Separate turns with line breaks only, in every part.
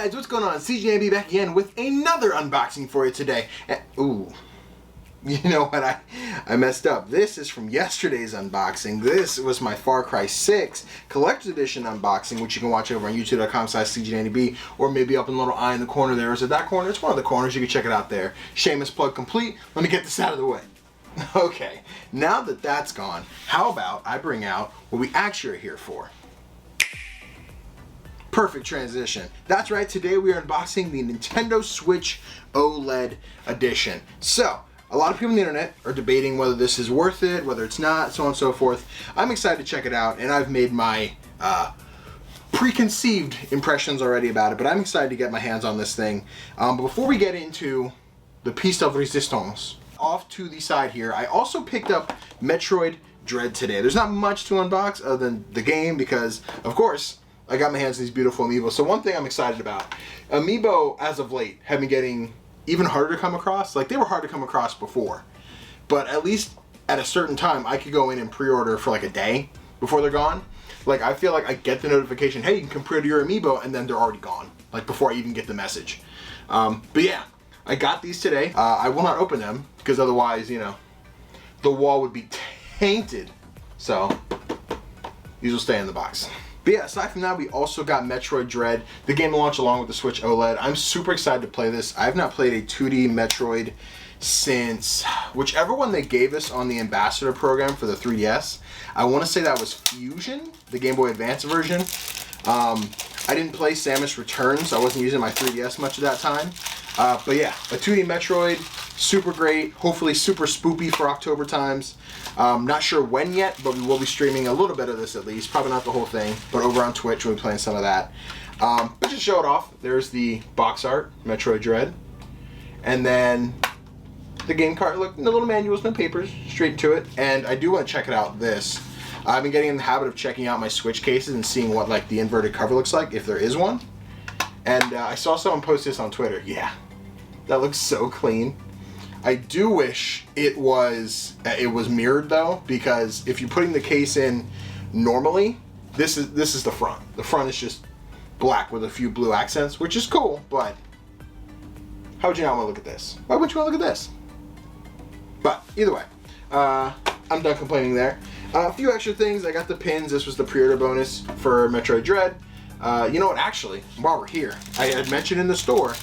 guys, what's going on? CJB back again with another unboxing for you today. Ooh, you know what? I messed up. This is from yesterday's unboxing. This was my Far Cry 6 Collector's Edition unboxing, which you can watch over on youtube.com/CJB, or maybe up in the little eye in the corner there. Is it that corner? It's one of the corners. You can check it out there. Shameless plug complete. Let me get this out of the way. Okay, now that that's gone, how about I bring out what we actually are here for? Perfect transition. That's right, today we are unboxing the Nintendo Switch OLED edition. So, a lot of people on the internet are debating whether this is worth it, whether it's not, so on and so forth. I'm excited to check it out, and I've made my preconceived impressions already about it, but I'm excited to get my hands on this thing. But before we get into the piece de resistance, off to the side here, I also picked up Metroid Dread today. There's not much to unbox other than the game because, of course, I got my hands on these beautiful amiibo. So one thing I'm excited about, amiibo as of late have been getting even harder to come across. Like, they were hard to come across before, but at least at a certain time I could go in and pre-order for like a day before they're gone. Like, I feel like I get the notification, hey, you can pre-order your amiibo, and then they're already gone, like before I even get the message. But yeah, I got these today. I will not open them because otherwise, you know, the wall would be tainted. So these will stay in the box. But yeah, aside from that, we also got Metroid Dread. The game will launch along with the Switch OLED. I'm super excited to play this. I have not played a 2D Metroid since whichever one they gave us on the Ambassador program for the 3DS. I want to say that was Fusion, the Game Boy Advance version. I didn't play Samus Returns. I wasn't using my 3DS much at that time. But yeah, a 2D Metroid, super great, hopefully super spoopy for October times. Not sure when yet, but we will be streaming a little bit of this at least. Probably not the whole thing, but over on Twitch we'll be playing some of that. But just show it off. There's the box art, Metroid Dread. And then the game card, look, no little manuals, no papers, straight to it. And I do want to check it out, this. I've been getting in the habit of checking out my Switch cases and seeing what like the inverted cover looks like, if there is one. And I saw someone post this on Twitter. Yeah, that looks so clean. I do wish it was mirrored though, because if you're putting the case in normally, this is the front. The front is just black with a few blue accents, which is cool, but how would you not want to look at this? Why wouldn't you want to look at this? But either way, I'm done complaining there. A few extra things. I got the pins. This was the pre-order bonus for Metroid Dread. You know what, actually, while we're here, I had mentioned in the store,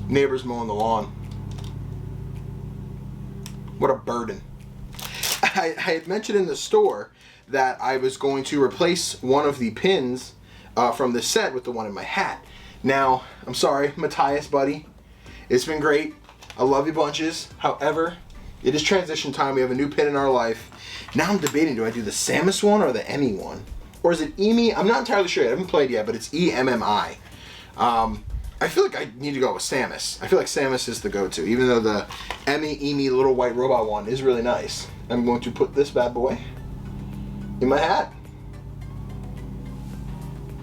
neighbors mowing the lawn. What a burden. I had mentioned in the store that I was going to replace one of the pins from the set with the one in my hat. Now, I'm sorry, Matthias, buddy. It's been great. I love you bunches. However, it is transition time. We have a new pin in our life. Now I'm debating, do I do the Samus one or the Emmy one? Or is it EMI? I'm not entirely sure. I haven't played yet, but it's EMMI. I feel like I need to go with Samus. I feel like Samus is the go-to, even though the EMI little white robot one is really nice. I'm going to put this bad boy in my hat.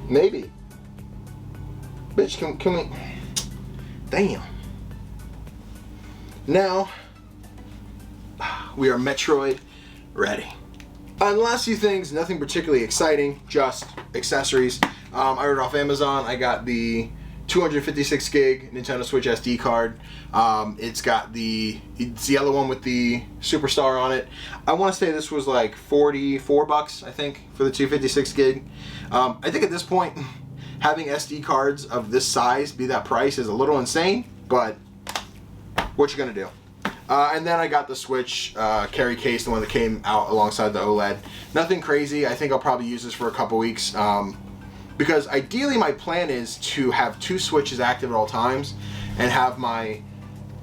Maybe. Bitch, can we... Damn. Now, we are Metroid ready. The last few things, nothing particularly exciting, just accessories. I ordered off Amazon. I got the 256 gig Nintendo Switch SD card. It's the yellow one with the Superstar on it. I want to say this was like 44 bucks, I think, for the 256 gig. I think at this point, having SD cards of this size be that price is a little insane, but what you gonna do? And then I got the Switch carry case, the one that came out alongside the OLED. Nothing crazy. I think I'll probably use this for a couple weeks. Because ideally my plan is to have two Switches active at all times and have my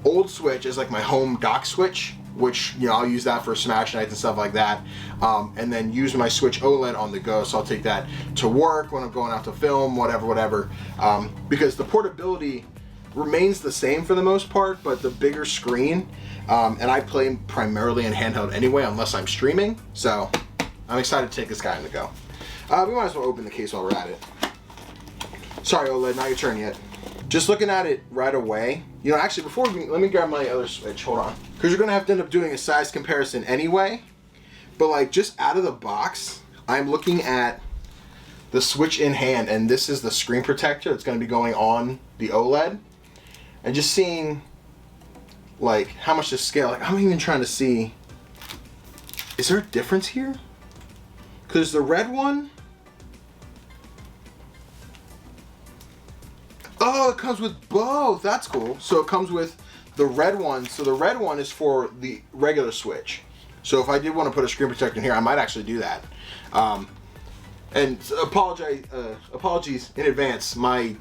old Switch as like my home dock Switch, which, you know, I'll use that for Smash nights and stuff like that, and then use my Switch OLED on the go. So I'll take that to work when I'm going out to film, whatever, because the portability remains the same for the most part, but the bigger screen, and I play primarily in handheld anyway unless I'm streaming, so I'm excited to take this guy on the go. We might as well open the case while we're at it. Sorry, OLED, not your turn yet. Just looking at it right away, you know, actually before let me grab my other Switch, hold on. Because you're going to have to end up doing a size comparison anyway, but like just out of the box, I'm looking at the Switch in hand, and this is the screen protector that's going to be going on the OLED. And just seeing, like, how much to scale. Like, I'm even trying to see, is there a difference here? Because the red one, oh, it comes with both. That's cool. So it comes with the red one. So the red one is for the regular Switch. So if I did want to put a screen protector in here, I might actually do that. And apologies in advance. My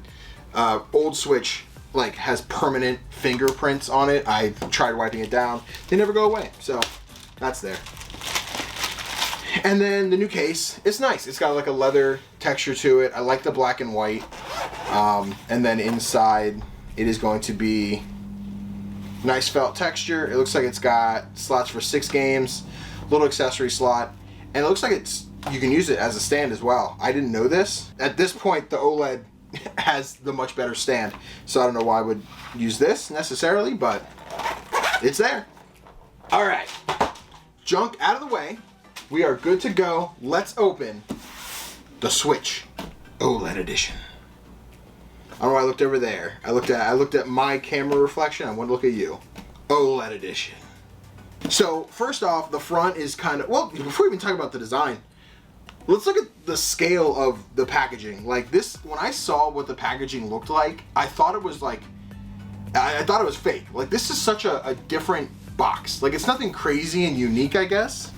old Switch like has permanent fingerprints on it. I tried wiping it down. They never go away. So that's there. And then the new case, it's nice. It's got like a leather texture to it. I like the black and white. And then inside, it is going to be nice felt texture. It looks like it's got slots for 6 games, little accessory slot, and it looks like you can use it as a stand as well. I didn't know this. At this point, the OLED has the much better stand, so I don't know why I would use this necessarily, but it's there. All right, junk out of the way. We are good to go. Let's open the Switch OLED edition. I don't know why I looked over there. I looked at my camera reflection. I want to look at you. OLED edition. So first off, the front is kind of, well, before we even talk about the design, let's look at the scale of the packaging. Like this, when I saw what the packaging looked like, I thought it was like, I thought it was fake. Like this is such a different box. Like it's nothing crazy and unique, I guess.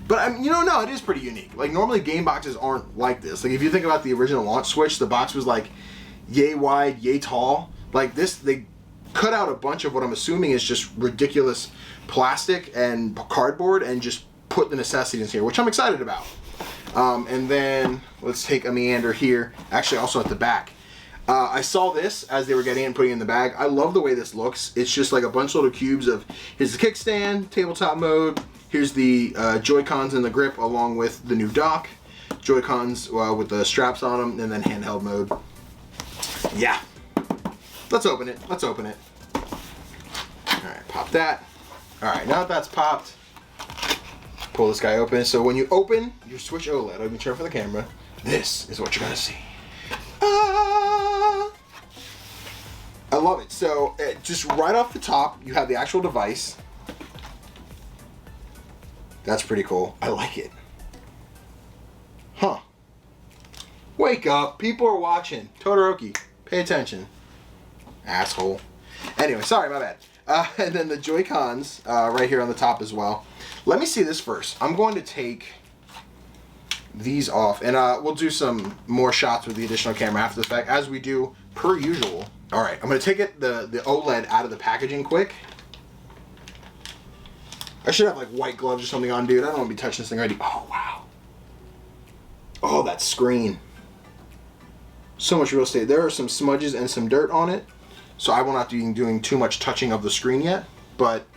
But no, it is pretty unique. Like normally game boxes aren't like this. Like if you think about the original launch Switch, the box was like yay wide, yay tall. Like this, they cut out a bunch of what I'm assuming is just ridiculous plastic and cardboard and just put the necessities here, which I'm excited about. And then let's take a meander here. Actually, also at the back. I saw this as they were getting it and putting it in the bag. I love the way this looks. It's just like a bunch of little cubes of, here's the kickstand, tabletop mode. Here's the Joy-Cons and the grip along with the new dock. Joy-Cons with the straps on them, and then handheld mode. Yeah. Let's open it. Let's open it. Alright, pop that. Alright, now that that's popped, pull this guy open. So when you open your Switch OLED, let me turn for the camera. This is what you're going to see. Ah! I love it. So just right off the top, you have the actual device. That's pretty cool. I like it. Huh. Wake up. People are watching. Todoroki, pay attention. Asshole. Anyway, sorry, my bad. And then the Joy-Cons right here on the top as well. Let me see this first. I'm going to take these off, and we'll do some more shots with the additional camera after the fact, as we do per usual. All right, I'm going to take the OLED out of the packaging quick. I should have like white gloves or something on, dude. I don't want to be touching this thing already. Oh, wow. Oh, that screen. So much real estate. There are some smudges and some dirt on it, so I will not be doing too much touching of the screen yet, but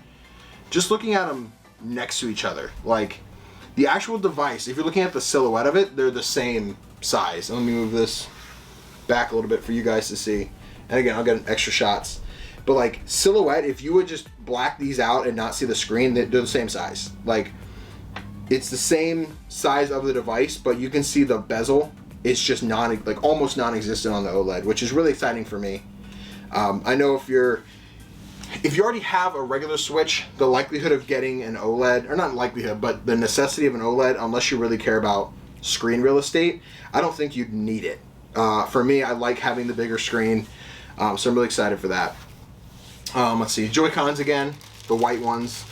just looking at them next to each other, like the actual device, if you're looking at the silhouette of it, they're the same size. Let me move this back a little bit for you guys to see. And again, I'll get extra shots. But like silhouette, if you would just black these out and not see the screen, they're the same size. Like it's the same size of the device, but you can see the bezel. It's just almost non-existent on the OLED, which is really exciting for me. I know if you already have a regular Switch, the likelihood of getting an OLED, or not likelihood, but the necessity of an OLED, unless you really care about screen real estate, I don't think you'd need it. For me, I like having the bigger screen, so I'm really excited for that. Let's see, Joy-Cons again, the white ones.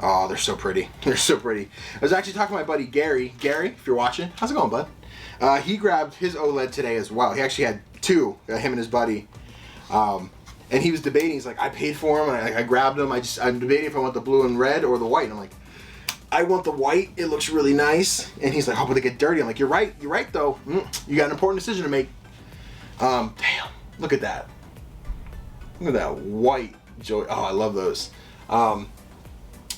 Oh, they're so pretty. They're so pretty. I was actually talking to my buddy Gary. Gary, if you're watching, how's it going, bud? He grabbed his OLED today as well. He actually had two, him and his buddy. And he was debating. He's like, I paid for them, and I grabbed them. I'm debating if I want the blue and red or the white. And I'm like, I want the white. It looks really nice. And he's like, oh, but they get dirty. I'm like, you're right. You're right, though. You got an important decision to make. Damn, look at that. Look at that white Joy. Oh, I love those. But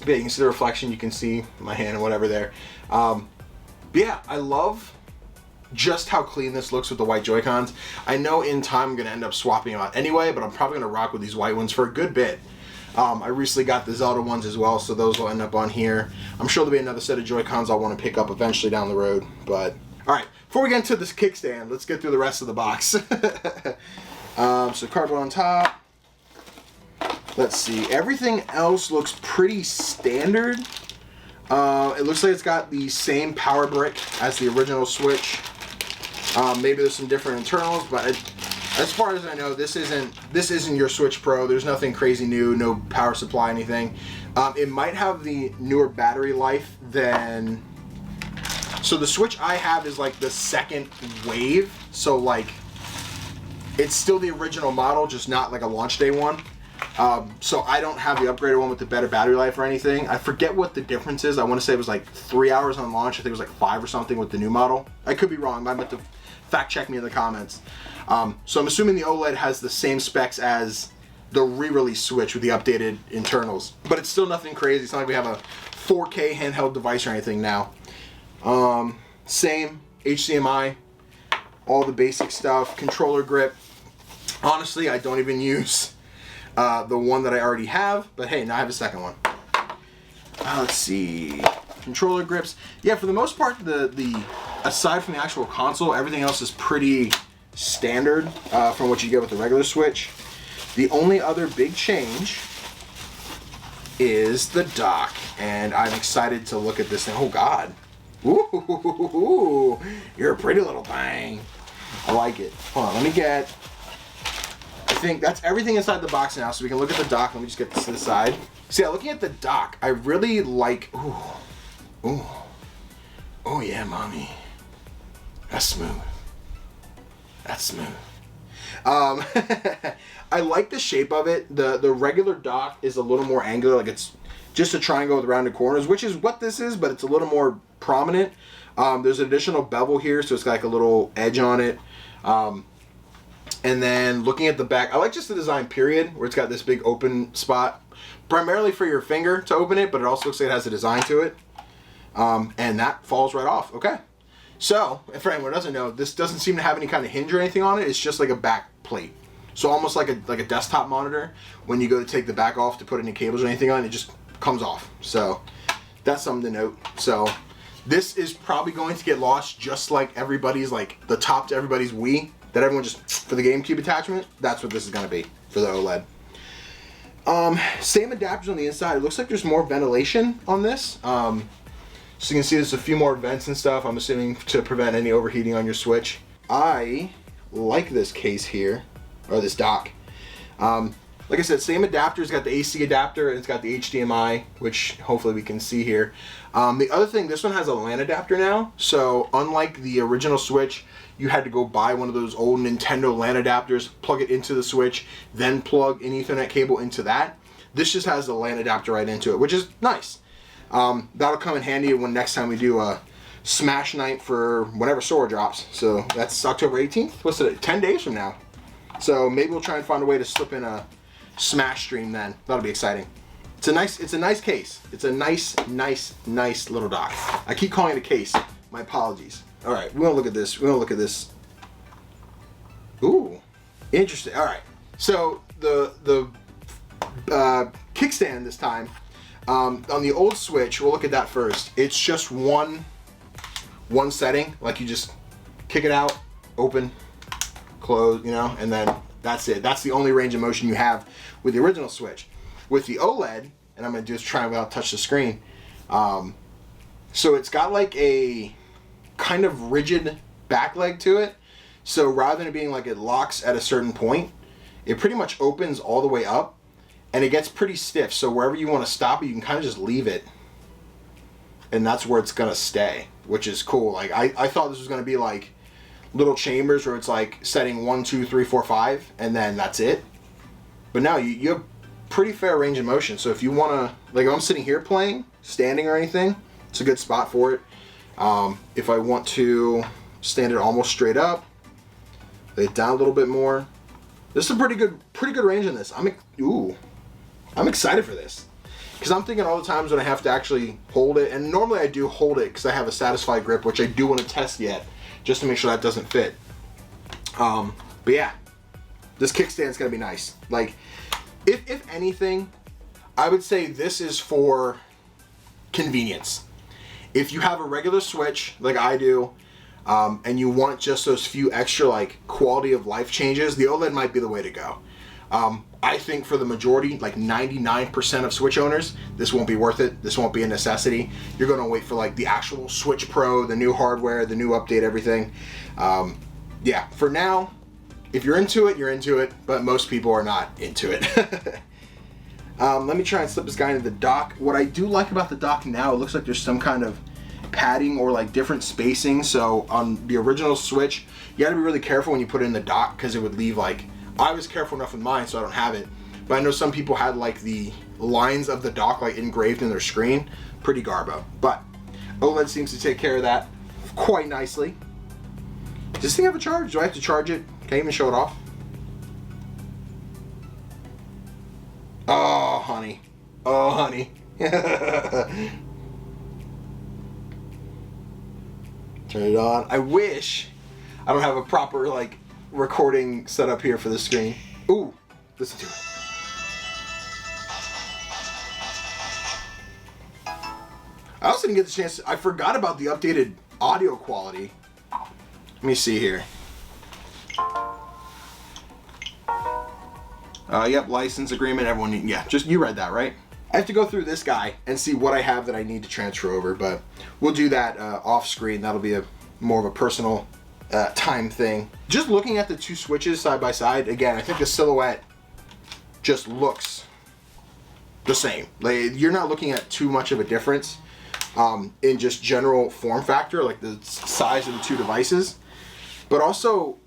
yeah, you can see the reflection. You can see my hand and whatever there. But yeah, I love just how clean this looks with the white Joy-Cons. I know in time I'm going to end up swapping them out anyway, but I'm probably going to rock with these white ones for a good bit. I recently got the Zelda ones as well, so those will end up on here. I'm sure there'll be another set of Joy-Cons I'll want to pick up eventually down the road. But all right, before we get into this kickstand, let's get through the rest of the box. So cardboard on top. Let's see. Everything else looks pretty standard. It looks like it's got the same power brick as the original Switch. Maybe there's some different internals, but as far as I know, this isn't your Switch Pro. There's nothing crazy new, no power supply, anything. It might have the newer battery life than. So the Switch I have is like the second wave. So like, it's still the original model, just not like a launch day one. So I don't have the upgraded one with the better battery life or anything. I forget what the difference is. I want to say it was like 3 hours on launch. I think it was like 5 or something with the new model. I could be wrong. I might have to fact check me in the comments. So I'm assuming the OLED has the same specs as the re-release Switch with the updated internals. But it's still nothing crazy. It's not like we have a 4K handheld device or anything now. Same HDMI, all the basic stuff, controller grip. Honestly, I don't even use the one that I already have, but hey, now I have a second one. Let's see, controller grips. Yeah, for the most part, the aside from the actual console, everything else is pretty standard from what you get with the regular Switch. The only other big change is the dock, and I'm excited to look at this thing. Oh God, ooh, you're a pretty little thing. I like it. Hold on, let me get. I think that's everything inside the box now, so we can look at the dock. Let me just get this to the side. See, looking at the dock, I really like. Ooh, oh yeah, mommy. That's smooth. That's smooth. I like the shape of it. The regular dock is a little more angular, like it's just a triangle with rounded corners, which is what this is, but it's a little more prominent. There's an additional bevel here, so it's got like a little edge on it. And then looking at the back, I like just the design period, where it's got this big open spot, primarily for your finger to open it, but it also looks like it has a design to it. And that falls right off. Okay. So, for anyone who doesn't know, this doesn't seem to have any kind of hinge or anything on it. It's just like a back plate. So almost like a desktop monitor. When you go to take the back off to put any cables or anything on, it just comes off. So that's something to note. So this is probably going to get lost, just like everybody's, like the top to everybody's Wii, that everyone just, for the GameCube attachment, that's what this is going to be for the OLED. Same adapters on the inside. It looks like there's more ventilation on this. So you can see there's a few more vents and stuff, I'm assuming to prevent any overheating on your Switch. I like this case here, or this dock. Like I said, same adapter. It's got the AC adapter and it's got the HDMI, which hopefully we can see here. The other thing, this one has a LAN adapter now. So unlike the original Switch, you had to go buy one of those old Nintendo LAN adapters, plug it into the Switch, then plug an Ethernet cable into that. This just has the LAN adapter right into it, which is nice. That'll come in handy when next time we do a Smash night for whenever Sora drops. So that's October 18th. What's it? 10 days from now. So maybe we'll try and find a way to slip in a Smash stream then. That'll be exciting. It's a nice case. It's a nice little dock. I keep calling it a case. My apologies. All right, we're gonna look at this. We're gonna look at this. Ooh, interesting. All right. So the kickstand this time. On the old Switch, we'll look at that first. It's just one setting, like you just kick it out, open, close, you know, and then that's it. That's the only range of motion you have with the original Switch. With the OLED, and I'm gonna just try without touch the screen. So it's got like a kind of rigid back leg to it. So rather than it being like it locks at a certain point, it pretty much opens all the way up. And it gets pretty stiff, so wherever you want to stop it, you can kind of just leave it. And that's where it's going to stay, which is cool. Like I thought this was going to be like little chambers where it's like setting 1, 2, 3, 4, 5, and then that's it. But now you have pretty fair range of motion. So if you want to, like if I'm sitting here playing, standing or anything, it's a good spot for it. If I want to stand it almost straight up, lay it down a little bit more. This is a pretty good range in this. I'm excited for this because I'm thinking all the times when I have to actually hold it, and normally I do hold it because I have a satisfied grip, which I do want to test yet, just to make sure that doesn't fit. But yeah, this kickstand's gonna be nice. Like, if anything, I would say this is for convenience. If you have a regular Switch like I do, and you want just those few extra like quality of life changes, the OLED might be the way to go. I think for the majority, like 99% of Switch owners, this won't be worth it. This won't be a necessity. You're going to wait for like the actual Switch Pro, the new hardware, the new update, everything. Yeah, for now, if you're into it, you're into it, but most people are not into it. Let me try and slip this guy into the dock. What I do like about the dock now, it looks like there's some kind of padding or like different spacing. So on the original Switch, you gotta be really careful when you put it in the dock because it would leave like, I was careful enough with mine so I don't have it, but I know some people had like the lines of the dock like engraved in their screen. Pretty garbo, but OLED seems to take care of that quite nicely. Does this thing have a charge? Do I have to charge it? Can I even show it off? Oh, honey. Oh, honey. Turn it on. I wish I don't have a proper like recording set up here for the screen. Ooh, listen to it. I also didn't get the chance. I forgot about the updated audio quality. Let me see here. Yep, license agreement, everyone, yeah, just, you read that, right? I have to go through this guy and see what I have that I need to transfer over, but we'll do that off screen. That'll be more of a personal time thing. Just looking at the two Switches side by side, again, I think the silhouette just looks the same. Like, you're not looking at too much of a difference in just general form factor, like the size of the two devices, but also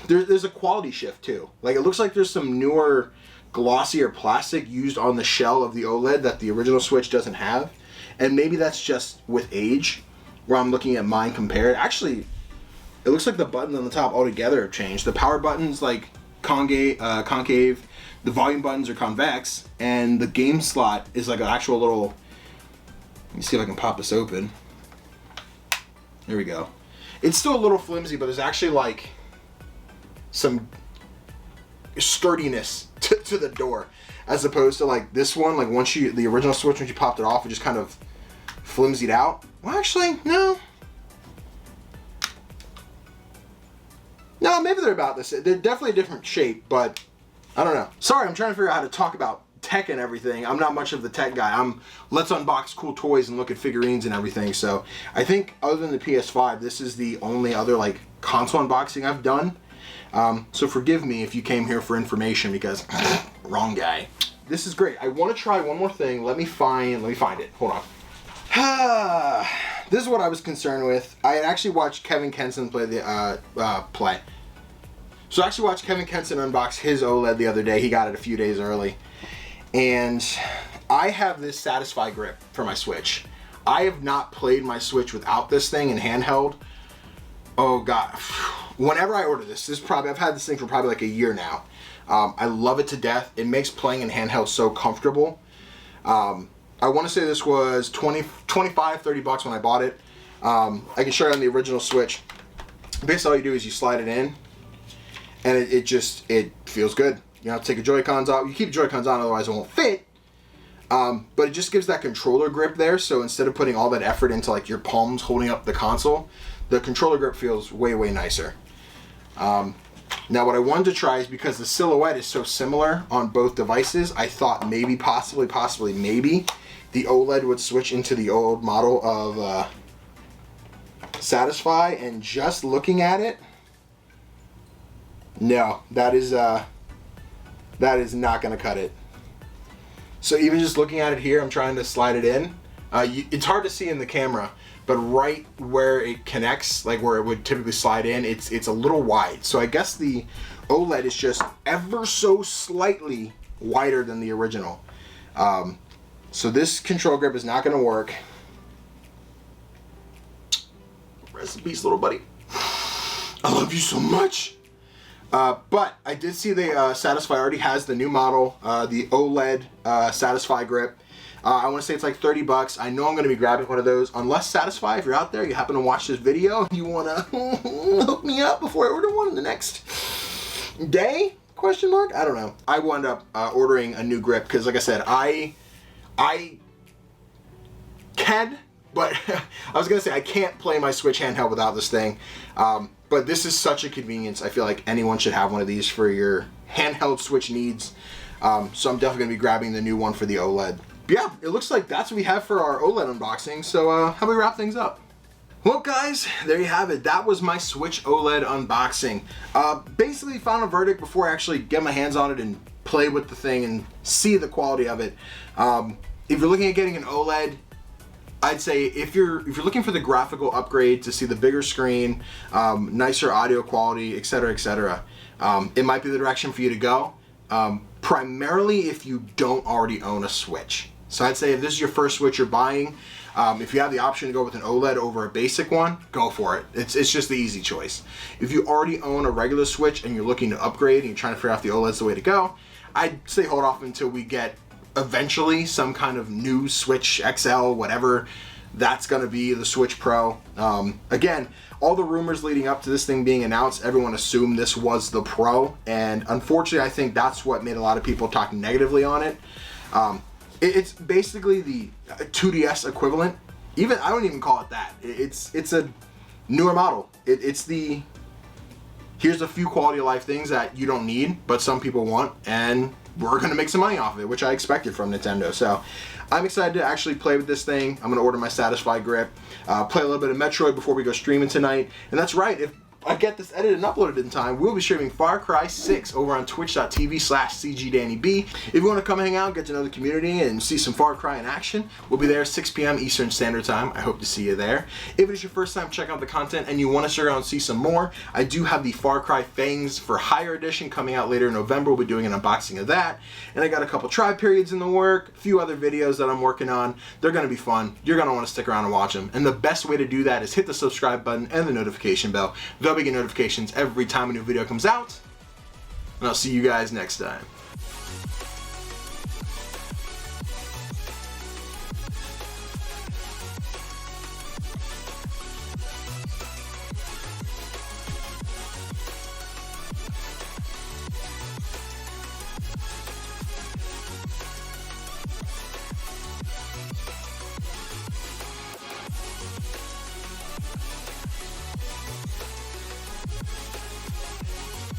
there's a quality shift too. Like, it looks like there's some newer glossier plastic used on the shell of the OLED that the original Switch doesn't have, and maybe that's just with age, where I'm looking at mine compared. Actually, it looks like the buttons on the top altogether have changed. The power button's like concave, the volume buttons are convex, and the game slot is like an actual little, let me see if I can pop this open. There we go. It's still a little flimsy, but there's actually like some sturdiness to the door, as opposed to like this one, like once you, the original Switch, once you popped it off, it just kind of flimsied out. Well, actually, no, maybe they're about this. They're definitely a different shape, but I don't know. Sorry, I'm trying to figure out how to talk about tech and everything. I'm not much of the tech guy. Let's unbox cool toys and look at figurines and everything. So I think other than the PS5, this is the only other like console unboxing I've done. So forgive me if you came here for information, because wrong guy. This is great. I want to try one more thing. Let me find it. Hold on. This is what I was concerned with. I had actually watched Kevin Kenson play the play. So I actually watched Kevin Kenson unbox his OLED the other day. He got it a few days early. And I have this Satisfy grip for my Switch. I have not played my Switch without this thing in handheld. Oh God. Whenever I order this probably, I've had this thing for probably like a year now. I love it to death. It makes playing in handheld so comfortable. I want to say this was 25, 30 bucks when I bought it. I can show you on the original Switch. Basically all you do is you slide it in, and it feels good. You know, take your Joy-Cons off. You keep your Joy-Cons on, otherwise it won't fit. But it just gives that controller grip there, so instead of putting all that effort into like your palms holding up the console, the controller grip feels way, way nicer. Now what I wanted to try is, because the silhouette is so similar on both devices, I thought maybe, possibly, maybe the OLED would switch into the old model of Satisfy, and just looking at it, no, that is not going to cut it. So even just looking at it here, I'm trying to slide it in. It's hard to see in the camera, but right where it connects, like where it would typically slide in, it's a little wide. So I guess the OLED is just ever so slightly wider than the original. So this control grip is not going to work. Rest in peace, little buddy. I love you so much. But I did see the Satisfy already has the new model, the OLED Satisfy grip. I want to say it's like 30 bucks. I know I'm going to be grabbing one of those. Unless Satisfy, if you're out there, you happen to watch this video, you want to hook me up before I order one in the next day, Question mark? I don't know. I wound up ordering a new grip because, like I said, I can, but I was gonna say I can't play my Switch handheld without this thing. But this is such a convenience. I feel like anyone should have one of these for your handheld Switch needs. So I'm definitely gonna be grabbing the new one for the OLED. But yeah, it looks like that's what we have for our OLED unboxing. So how about we wrap things up? Well guys, there you have it. That was my Switch OLED unboxing. Basically final verdict before I actually get my hands on it and play with the thing and see the quality of it. If you're looking at getting an OLED, I'd say if you're looking for the graphical upgrade to see the bigger screen, nicer audio quality, etc., etc., it might be the direction for you to go. Primarily if you don't already own a Switch. So I'd say if this is your first Switch you're buying, if you have the option to go with an OLED over a basic one, go for it. It's just the easy choice. If you already own a regular Switch and you're looking to upgrade and you're trying to figure out if the OLED's the way to go, I'd say hold off until we get eventually some kind of new Switch XL, whatever that's going to be, the Switch Pro. Again, all the rumors leading up to this thing being announced, everyone assumed this was the Pro, and unfortunately I think that's what made a lot of people talk negatively on it. It's basically the 2DS equivalent. Even I don't even call it that. It's a newer model. It's the here's a few quality of life things that you don't need but some people want, and we're gonna make some money off of it, which I expected from Nintendo. So I'm excited to actually play with this thing. I'm gonna order my Satisfy grip, play a little bit of Metroid before we go streaming tonight. And that's right, if I get this edited and uploaded in time, we'll be streaming Far Cry 6 over on twitch.tv/CGDannyB. If you want to come hang out, get to know the community, and see some Far Cry in action, we'll be there 6 p.m. Eastern Standard Time. I hope to see you there. If it is your first time checking out the content and you want to stick around and see some more, I do have the Far Cry Fangs for Hire edition coming out later in November. We'll be doing an unboxing of that. And I got a couple try periods in the work, a few other videos that I'm working on. They're going to be fun. You're going to want to stick around and watch them. And the best way to do that is hit the subscribe button and the notification bell. They'll be getting notifications every time a new video comes out. And I'll see you guys next time.